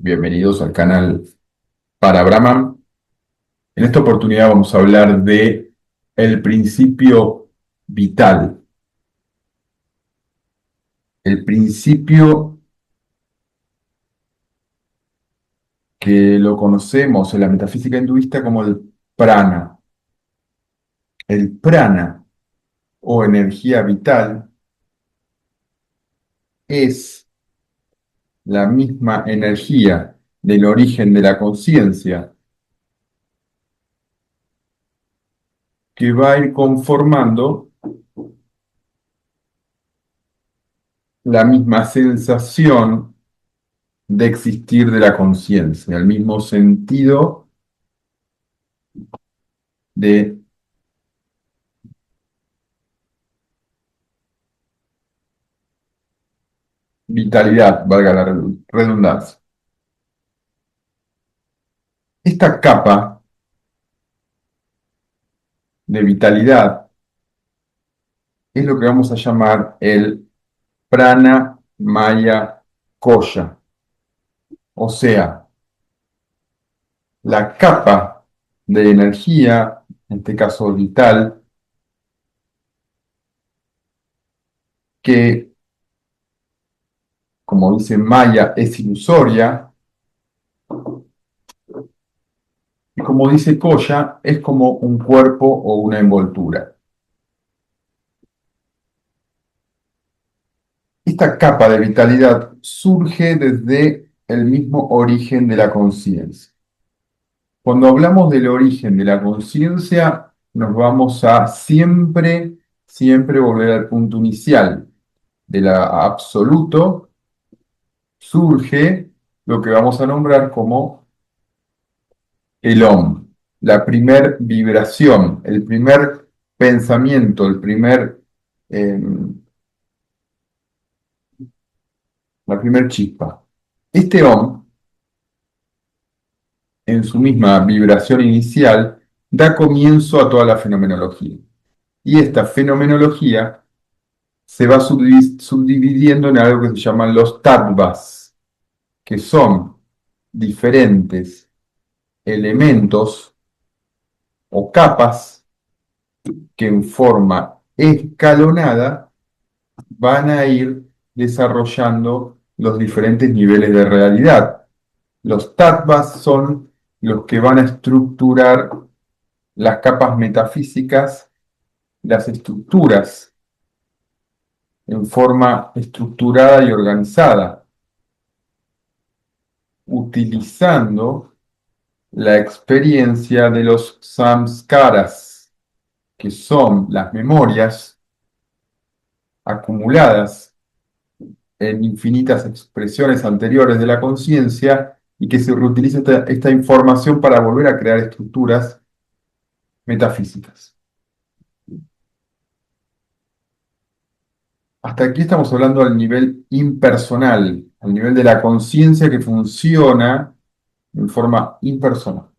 Bienvenidos al canal para Brahman. En esta oportunidad vamos a hablar de el principio vital. El principio que lo conocemos en la metafísica hinduista como el prana. El prana o energía vital es la misma energía del origen de la conciencia que va a ir conformando la misma sensación de existir de la conciencia, el mismo sentido de vitalidad, valga la redundancia. Esta capa de vitalidad es lo que vamos a llamar el prana maya koya, o sea, la capa de energía, en este caso vital, que, como dice Maya, es ilusoria, y como dice Koya, es como un cuerpo o una envoltura. Esta capa de vitalidad surge desde el mismo origen de la conciencia. Cuando hablamos del origen de la conciencia, nos vamos a siempre volver al punto inicial. De la absoluto surge lo que vamos a nombrar como el OM, la primer vibración, el primer pensamiento, eh, la primer chispa. Este OM, en su misma vibración inicial, da comienzo a toda la fenomenología. Y esta fenomenología se va subdividiendo en algo que se llaman los tattvas, que son diferentes elementos o capas que en forma escalonada van a ir desarrollando los diferentes niveles de realidad. Los tattvas son los que van a estructurar las capas metafísicas, las estructuras en forma estructurada y organizada, utilizando la experiencia de los samskaras, que son las memorias acumuladas en infinitas expresiones anteriores de la conciencia y que se reutiliza esta información para volver a crear estructuras metafísicas. Hasta aquí estamos hablando al nivel impersonal, al nivel de la conciencia que funciona en forma impersonal.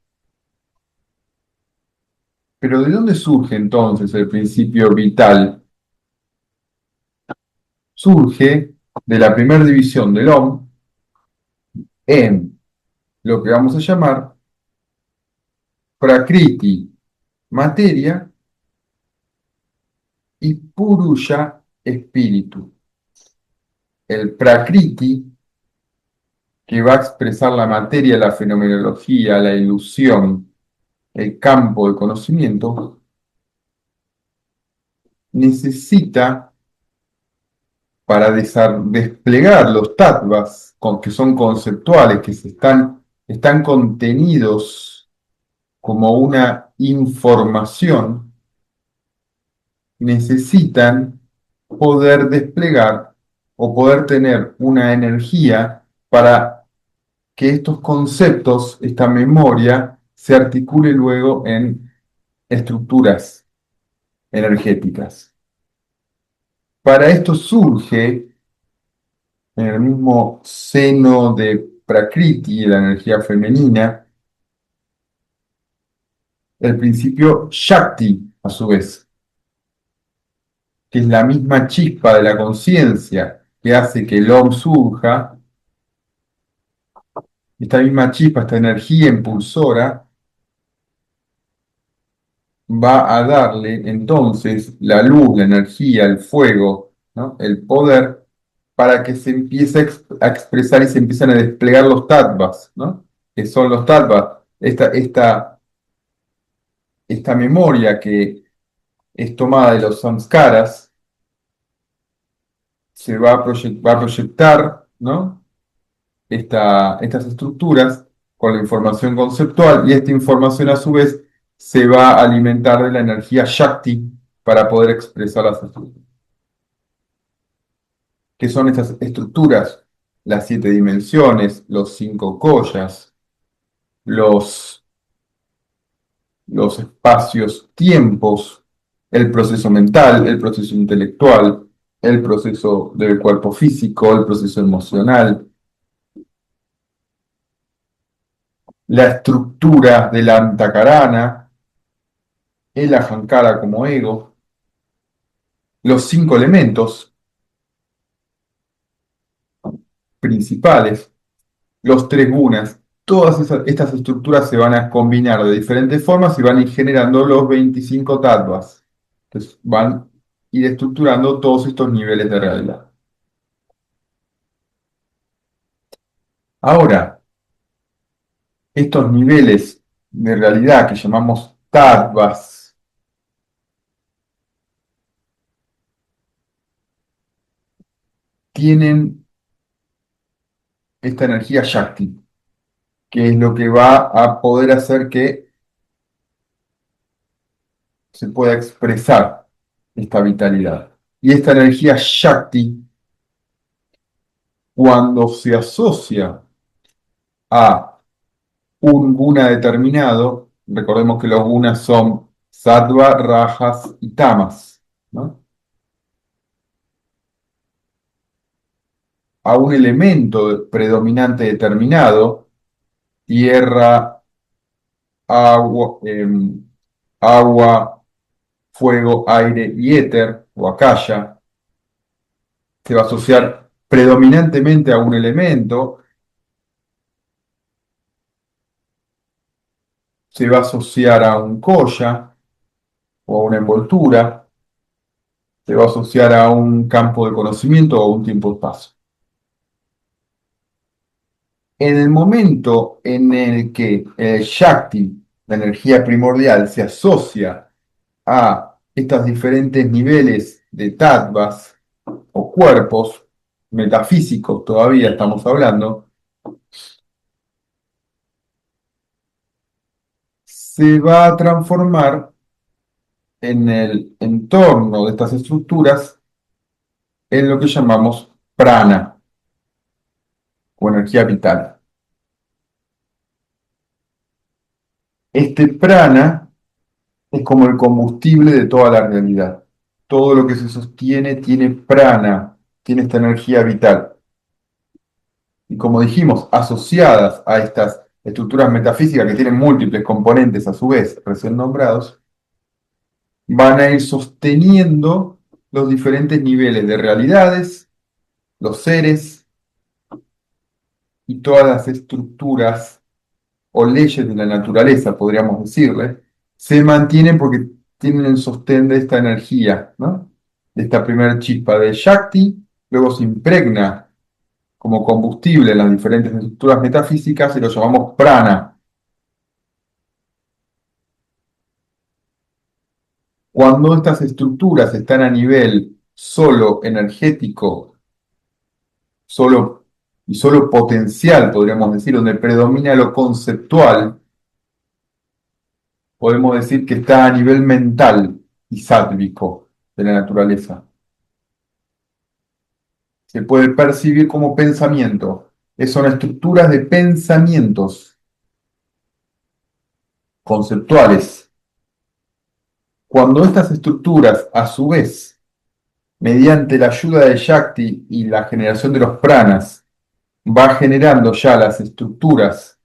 Pero ¿de dónde surge entonces el principio vital? Surge de la primera división del OM en lo que vamos a llamar Prakriti, materia, y Purusha, espíritu. El Prakriti, que va a expresar la materia, la fenomenología, la ilusión, el campo de conocimiento, necesita para desplegar los tattvas, que son conceptuales, que están contenidos como una información, necesitan poder desplegar o poder tener una energía para que estos conceptos, esta memoria, se articule luego en estructuras energéticas. Para esto surge en el mismo seno de Prakriti, la energía femenina, el principio Shakti, a su vez, que es la misma chispa de la conciencia que hace que el Om surja, esta misma chispa, esta energía impulsora, va a darle entonces la luz, la energía, el fuego, ¿no? El poder para que se empiece a expresar y se empiezan a desplegar los tattvas, ¿no? Que son los tattvas, esta memoria que es tomada de los samskaras, se va a proyectar, ¿no? Estas estructuras con la información conceptual y esta información a su vez se va a alimentar de la energía Shakti para poder expresar las estructuras. ¿Qué son estas estructuras? Las siete dimensiones, los cinco koshas, los, los espacios, tiempos, el proceso mental, el proceso intelectual, el proceso del cuerpo físico, el proceso emocional, la estructura de la antakarana, el ahankara como ego, los cinco elementos principales, los tres gunas. Todas estas estructuras se van a combinar de diferentes formas y van a ir generando los 25 tattvas. Entonces van a ir estructurando todos estos niveles de realidad. Ahora, estos niveles de realidad que llamamos tattvas tienen esta energía Shakti, que es lo que va a poder hacer que se pueda expresar esta vitalidad. Y esta energía Shakti, cuando se asocia a un guna determinado, recordemos que los gunas son sattva, rajas y tamas, ¿no? A un elemento predominante determinado, tierra, agua, agua, fuego, aire y éter, o akasha, se va a asociar predominantemente a un elemento, se va a asociar a un koya o a una envoltura, se va a asociar a un campo de conocimiento o a un tiempo-espacio. En el momento en el que el Shakti, la energía primordial, se asocia a estos diferentes niveles de tattvas o cuerpos metafísicos, todavía estamos hablando, se va a transformar en el entorno de estas estructuras en lo que llamamos prana o energía vital. Este prana es como el combustible de toda la realidad. Todo lo que se sostiene tiene prana, tiene esta energía vital. Y como dijimos, asociadas a estas estructuras metafísicas que tienen múltiples componentes a su vez, recién nombrados, van a ir sosteniendo los diferentes niveles de realidades, los seres y todas las estructuras o leyes de la naturaleza, podríamos decirle, se mantienen porque tienen el sostén de esta energía, ¿no? De esta primera chispa de Shakti, luego se impregna como combustible en las diferentes estructuras metafísicas y lo llamamos prana. Cuando estas estructuras están a nivel solo energético, solo y solo potencial, podríamos decir, donde predomina lo conceptual, podemos decir que está a nivel mental y sátvico de la naturaleza. Se puede percibir como pensamiento. Son estructuras de pensamientos conceptuales. Cuando estas estructuras, a su vez, mediante la ayuda de Shakti y la generación de los pranas, va generando ya las estructuras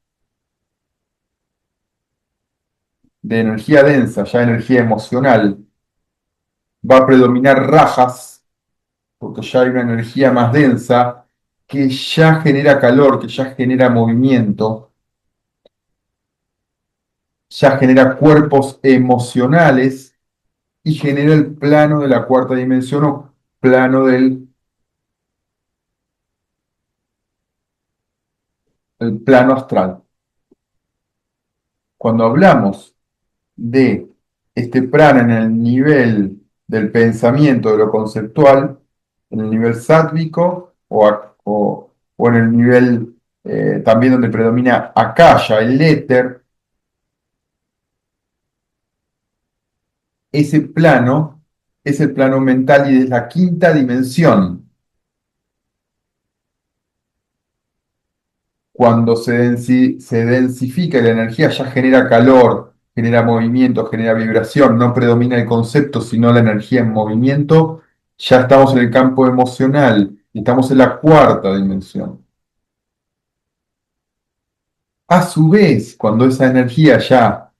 de energía densa, ya energía emocional, va a predominar rajas, porque ya hay una energía más densa que ya genera calor, que ya genera movimiento, ya genera cuerpos emocionales y genera el plano de la cuarta dimensión o plano del el plano astral. Cuando hablamos de este prana en el nivel del pensamiento, de lo conceptual, en el nivel sátvico o en el nivel también donde predomina akasha, el éter, ese plano es el plano mental y es la quinta dimensión. Cuando se densifica y la energía ya genera calor, genera movimiento, genera vibración, no predomina el concepto, sino la energía en movimiento, ya estamos en el campo emocional, y estamos en la cuarta dimensión. A su vez, cuando esa energía ya,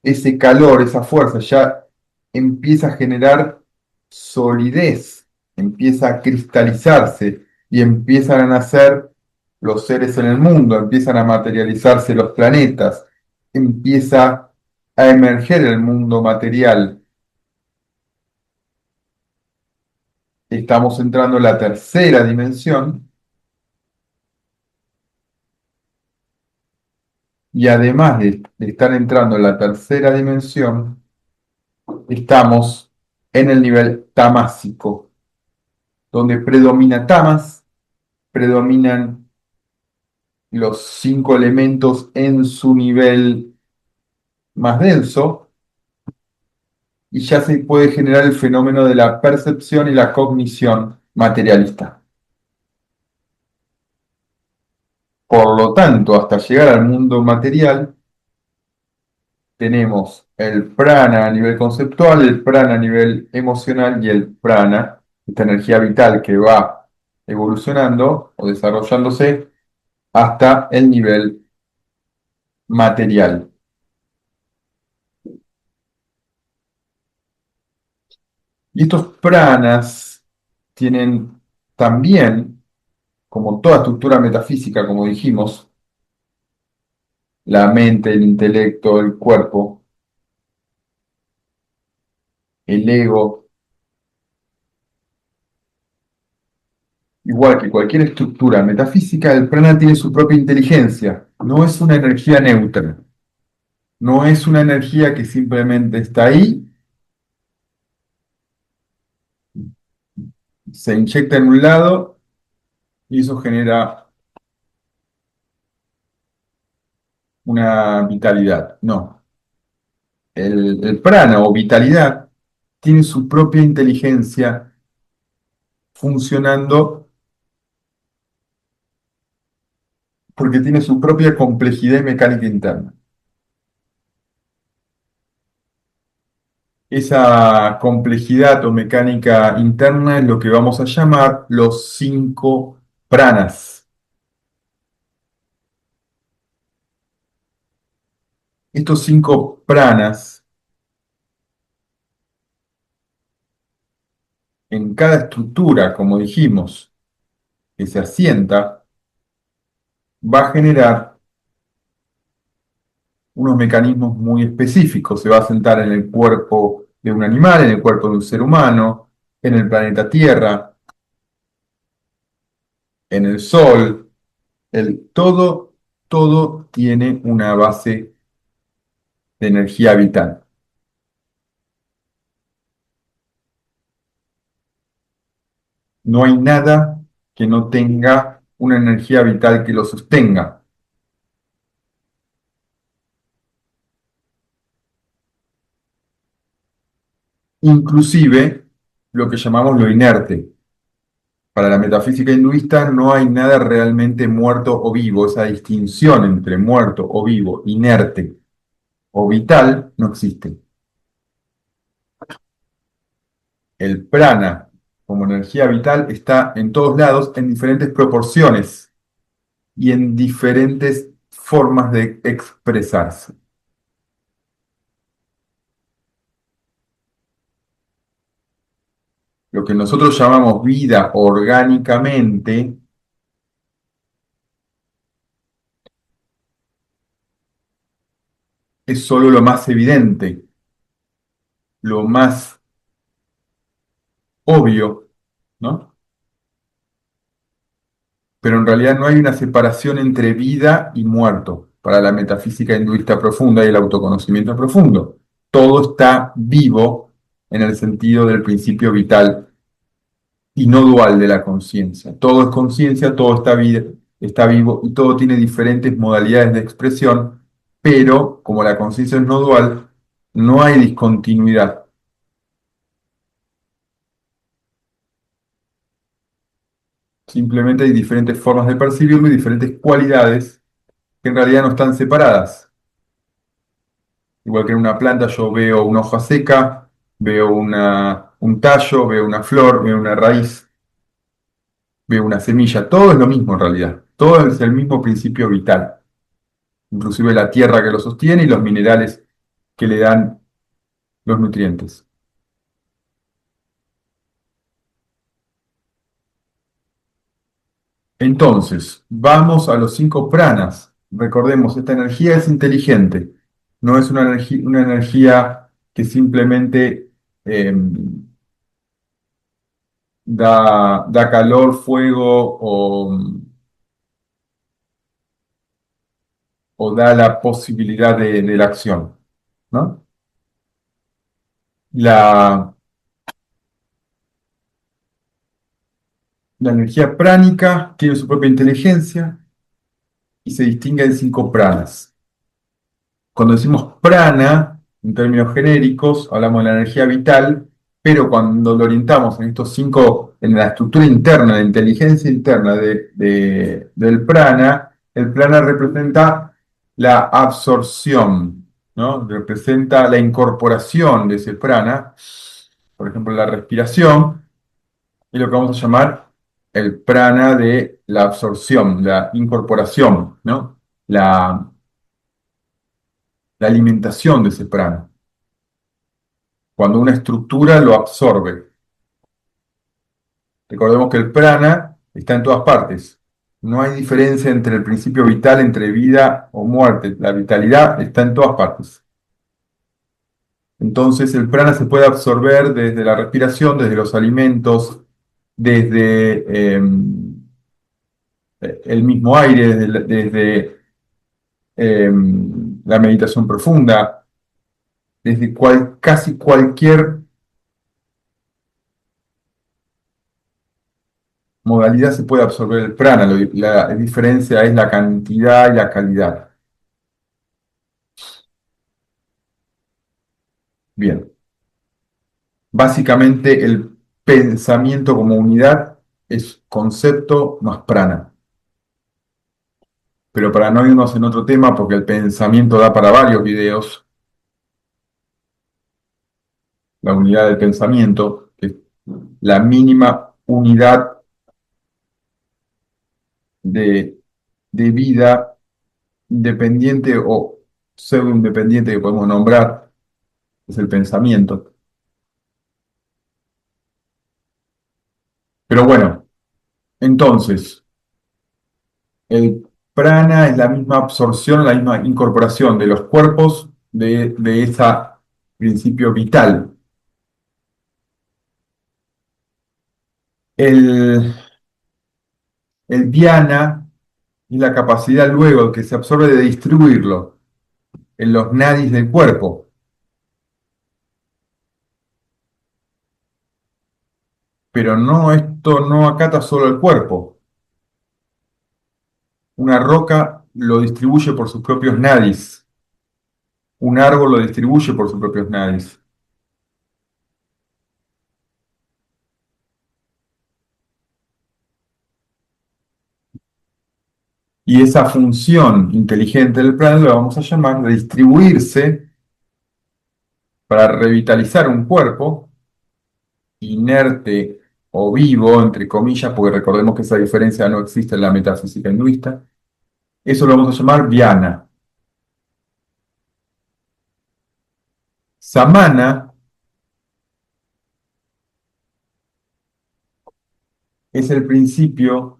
ese calor, esa fuerza ya empieza a generar solidez, empieza a cristalizarse y empiezan a nacer los seres en el mundo, empiezan a materializarse los planetas, empieza a emerger el mundo material. Estamos entrando en la tercera dimensión y además de estar entrando en la tercera dimensión, estamos en el nivel tamásico, donde predomina tamas, predominan los cinco elementos en su nivel más denso y ya se puede generar el fenómeno de la percepción y la cognición materialista. Por lo tanto, hasta llegar al mundo material, tenemos el prana a nivel conceptual, el prana a nivel emocional y el prana, esta energía vital que va evolucionando o desarrollándose hasta el nivel material. Y estos pranas tienen también, como toda estructura metafísica, como dijimos, la mente, el intelecto, el cuerpo, el ego, igual que cualquier estructura metafísica, el prana tiene su propia inteligencia. No es una energía neutra, no es una energía que simplemente está ahí, se inyecta en un lado y eso genera una vitalidad. No, el prana o vitalidad tiene su propia inteligencia funcionando porque tiene su propia complejidad y mecánica interna. Esa complejidad o mecánica interna es lo que vamos a llamar los cinco pranas. Estos cinco pranas, en cada estructura, como dijimos, que se asienta, va a generar unos mecanismos muy específicos. Se va a asentar en el cuerpo de un animal, en el cuerpo de un ser humano, en el planeta Tierra, en el Sol. Todo tiene una base de energía vital. No hay nada que no tenga una energía vital que lo sostenga. Inclusive lo que llamamos lo inerte. Para la metafísica hinduista no hay nada realmente muerto o vivo. Esa distinción entre muerto o vivo, inerte o vital, no existe. El prana como energía vital está en todos lados en diferentes proporciones y en diferentes formas de expresarse. Lo que nosotros llamamos vida orgánicamente es solo lo más evidente, lo más obvio, ¿no? Pero en realidad no hay una separación entre vida y muerto para la metafísica hinduista profunda y el autoconocimiento profundo. Todo está vivo en el sentido del principio vital y no dual de la conciencia. Todo es conciencia, todo está vivo y todo tiene diferentes modalidades de expresión, pero como la conciencia es no dual, no hay discontinuidad. Simplemente hay diferentes formas de percibirlo y diferentes cualidades que en realidad no están separadas. Igual que en una planta yo veo una hoja seca, veo un tallo, veo una flor, veo una raíz, veo una semilla. Todo es lo mismo en realidad. Todo es el mismo principio vital. Inclusive la tierra que lo sostiene y los minerales que le dan los nutrientes. Entonces, vamos a los cinco pranas. Recordemos, esta energía es inteligente. No es una energía que simplemente da calor, fuego o da la posibilidad de la acción, ¿no? La, la energía pránica tiene su propia inteligencia y se distingue en cinco pranas. Cuando decimos prana, en términos genéricos, hablamos de la energía vital, pero cuando lo orientamos en estos cinco, en la estructura interna, la inteligencia interna del prana, el prana representa la absorción, ¿no? Representa la incorporación de ese prana, por ejemplo, la respiración, y lo que vamos a llamar el prana de la absorción, la incorporación, ¿no? La alimentación de ese prana, cuando una estructura lo absorbe. Recordemos que el prana está en todas partes. No hay diferencia entre el principio vital, entre vida o muerte. La vitalidad está en todas partes. Entonces el prana se puede absorber desde la respiración, desde los alimentos, desde el mismo aire, desde la meditación profunda, desde casi cualquier modalidad se puede absorber el prana. La diferencia es la cantidad y la calidad. Bien, básicamente el pensamiento como unidad es concepto más prana. Pero para no irnos en otro tema, porque el pensamiento da para varios videos, la unidad del pensamiento, que es la mínima unidad de, de vida independiente o pseudo independiente que podemos nombrar, es el pensamiento. Pero bueno, entonces, el prana es la misma absorción, la misma incorporación de los cuerpos de ese principio vital. El, el dhyana es la capacidad luego que se absorbe de distribuirlo en los nadis del cuerpo, pero no, esto no acata solo el cuerpo. Una roca lo distribuye por sus propios nadis, un árbol lo distribuye por sus propios nadis. Y esa función inteligente del prana lo vamos a llamar de distribuirse para revitalizar un cuerpo inerte o vivo, entre comillas, porque recordemos que esa diferencia no existe en la metafísica hinduista. Eso lo vamos a llamar dhyana. Samana es el principio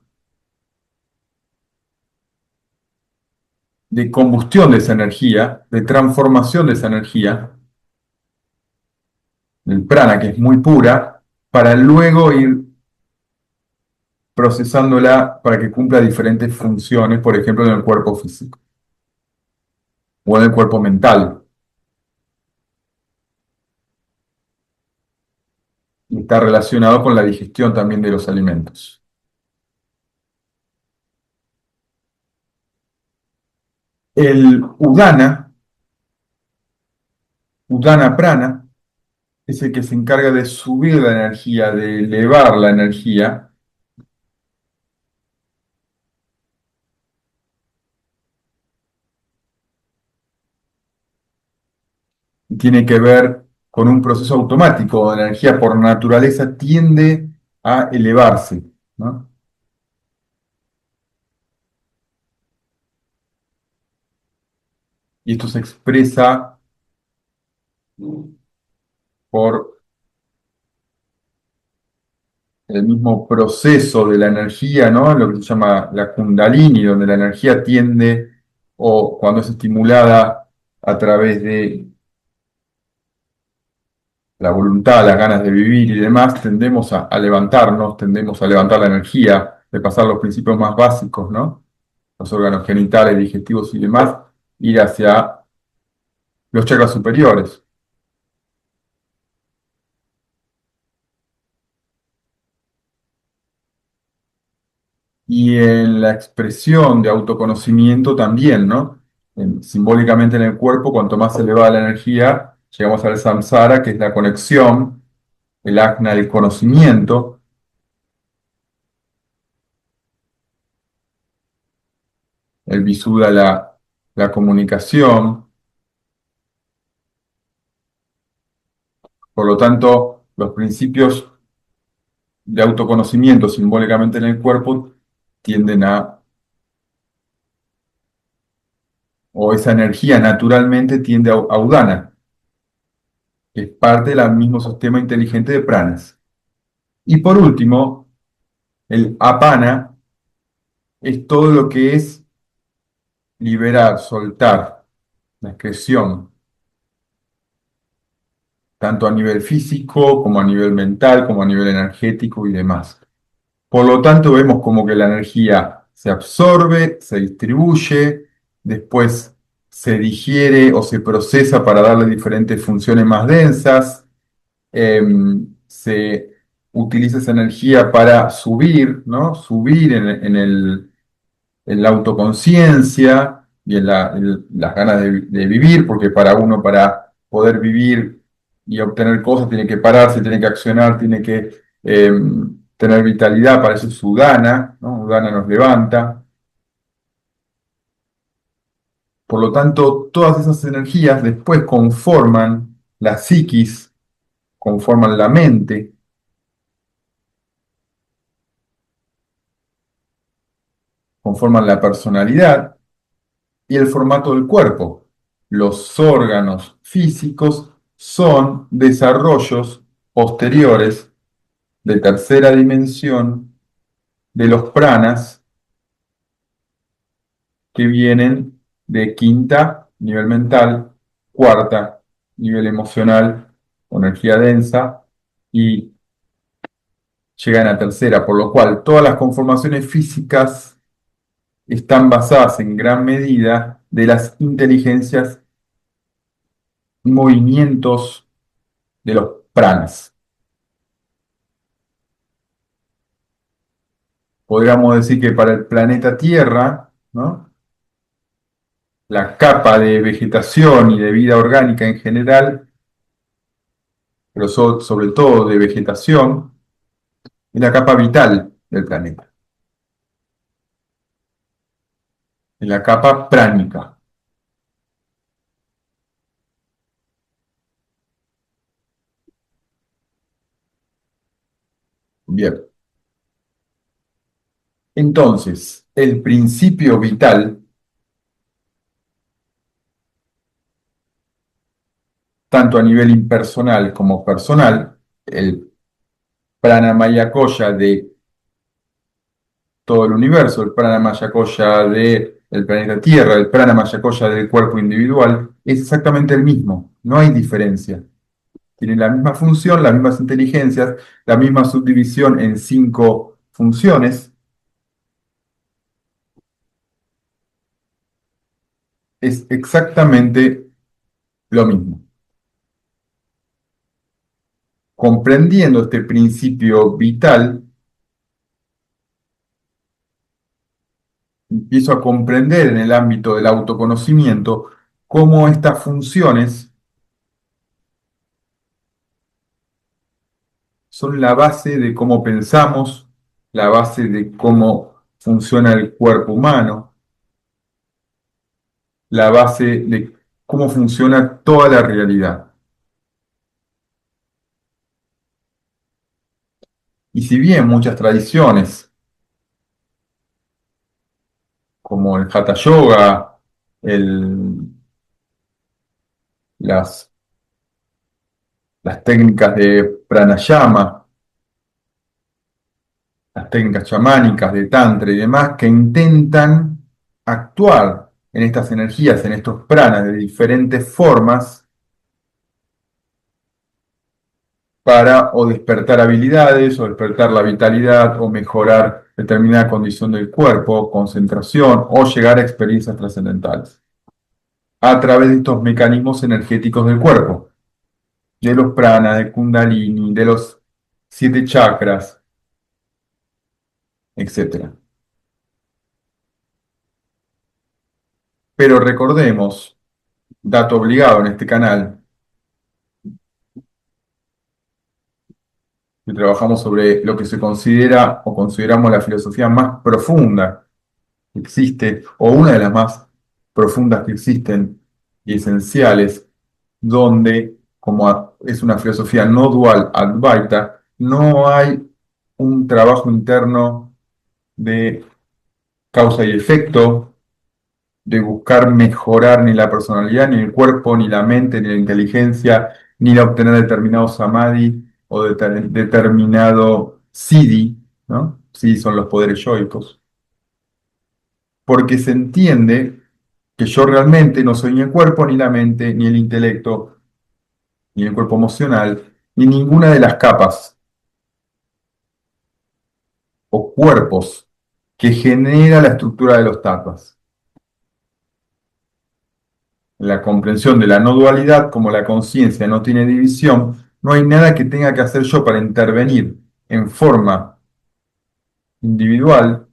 de combustión de esa energía, de transformación de esa energía, el prana, que es muy pura, para luego ir procesándola para que cumpla diferentes funciones, por ejemplo, en el cuerpo físico o en el cuerpo mental. Y está relacionado con la digestión también de los alimentos. El udana prana, es el que se encarga de subir la energía, de elevar la energía, y tiene que ver con un proceso automático. La energía por naturaleza tiende a elevarse, ¿no? Y esto se expresa por el mismo proceso de la energía, ¿no? Lo que se llama la Kundalini, donde la energía tiende, o cuando es estimulada a través de la voluntad, las ganas de vivir y demás, tendemos a levantarnos, tendemos a levantar la energía, de pasar los principios más básicos, ¿no? Los órganos genitales, digestivos y demás, ir hacia los chakras superiores. Y en la expresión de autoconocimiento también, ¿no? Simbólicamente en el cuerpo, cuanto más elevada la energía, llegamos al samsara, que es la conexión, el ajna, el conocimiento, el visuddha, la comunicación. Por lo tanto, los principios de autoconocimiento simbólicamente en el cuerpo tienden o esa energía naturalmente tiende a udana, que es parte del mismo sistema inteligente de pranas. Y por último, el apana es todo lo que es liberar, soltar, la excreción, tanto a nivel físico como a nivel mental, como a nivel energético y demás. Por lo tanto, vemos como que la energía se absorbe, se distribuye, después se digiere o se procesa para darle diferentes funciones más densas, se utiliza esa energía para subir, ¿no? Subir en la autoconciencia y en las ganas de vivir, porque para uno, para poder vivir y obtener cosas, tiene que pararse, tiene que accionar, tiene que tener vitalidad, para eso es Udana, ¿no? Udana nos levanta. Por lo tanto, todas esas energías después conforman la psiquis, conforman la mente, conforman la personalidad y el formato del cuerpo. Los órganos físicos son desarrollos posteriores de tercera dimensión de los pranas que vienen de quinta, nivel mental, cuarta, nivel emocional o energía densa, y llegan a tercera, por lo cual todas las conformaciones físicas están basadas en gran medida de las inteligencias y movimientos de los pranas. Podríamos decir que para el planeta Tierra, ¿no? La capa de vegetación y de vida orgánica en general, pero sobre todo de vegetación, es la capa vital del planeta, es la capa pránica. Bien, entonces, el principio vital, tanto a nivel impersonal como personal, el pranamaya koya de todo el universo, el pranamaya koya de el planeta Tierra, el prana maya koya del cuerpo individual, es exactamente el mismo, no hay diferencia. Tienen la misma función, las mismas inteligencias, la misma subdivisión en 5 funciones, es exactamente lo mismo. Comprendiendo este principio vital, empiezo a comprender en el ámbito del autoconocimiento cómo estas funciones son la base de cómo pensamos, la base de cómo funciona el cuerpo humano, la base de cómo funciona toda la realidad. Y si bien muchas tradiciones, como el Hatha Yoga, el- las, las técnicas de pranayama, las técnicas chamánicas de tantra y demás, que intentan actuar en estas energías, en estos pranas de diferentes formas, para o despertar habilidades, o despertar la vitalidad, o mejorar determinada condición del cuerpo, concentración, o llegar a experiencias trascendentales, a través de estos mecanismos energéticos del cuerpo, de los pranas, de Kundalini, de los 7 chakras, etcétera. Pero recordemos, dato obligado en este canal, que trabajamos sobre lo que se considera o consideramos la filosofía más profunda que existe, o una de las más profundas que existen y esenciales, donde, como es una filosofía no dual Advaita, no hay un trabajo interno de causa y efecto, de buscar mejorar ni la personalidad, ni el cuerpo, ni la mente, ni la inteligencia, ni la obtener determinado samadhi o determinado siddhi, ¿no? Sí, son los poderes yoicos. Porque se entiende que yo realmente no soy ni el cuerpo, ni la mente, ni el intelecto, ni el cuerpo emocional, ni ninguna de las capas o cuerpos que genera la estructura de los tapas. En la comprensión de la no dualidad, como la conciencia no tiene división, no hay nada que tenga que hacer yo para intervenir en forma individual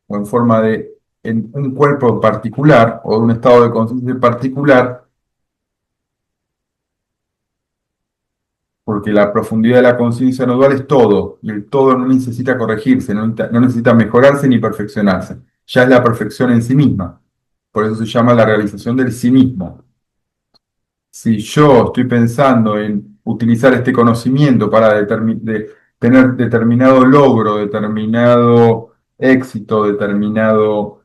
o en forma de en un cuerpo particular o de un estado de conciencia particular, porque la profundidad de la conciencia no dual es todo, y el todo no necesita corregirse, no necesita mejorarse ni perfeccionarse, ya es la perfección en sí misma. Por eso se llama la realización del sí mismo. Si yo estoy pensando en utilizar este conocimiento para tener determinado logro, determinado éxito, determinado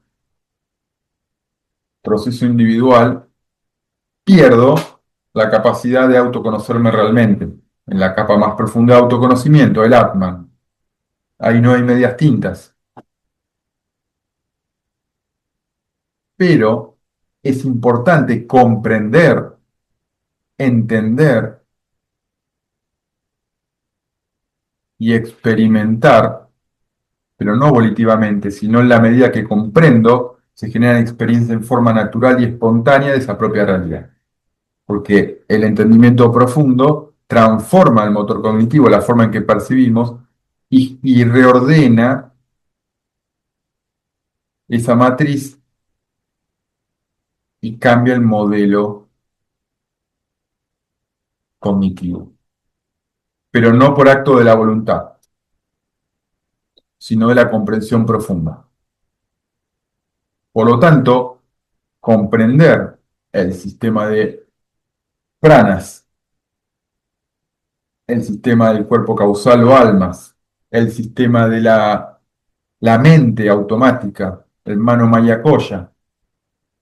proceso individual, pierdo la capacidad de autoconocerme realmente. En la capa más profunda de autoconocimiento, el Atman. Ahí no hay medias tintas. Pero es importante comprender, entender y experimentar, pero no volitivamente, sino en la medida que comprendo, se generan experiencias en forma natural y espontánea de esa propia realidad. Porque el entendimiento profundo transforma el motor cognitivo, la forma en que percibimos, y reordena esa matriz y cambia el modelo cognitivo. Pero no por acto de la voluntad, sino de la comprensión profunda. Por lo tanto, comprender el sistema de pranas, el sistema del cuerpo causal o almas, el sistema de la mente automática, el mano maya koya,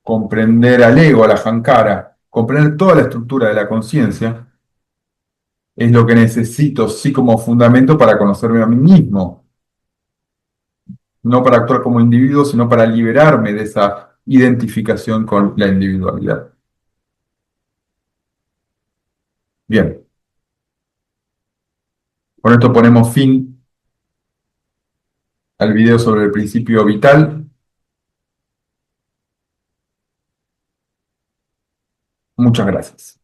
comprender al ego, a la hankara, comprender toda la estructura de la conciencia, es lo que necesito sí como fundamento para conocerme a mí mismo, no para actuar como individuo, sino para liberarme identificación con la individualidad. Bien, con esto ponemos fin al video sobre el principio vital. Muchas gracias.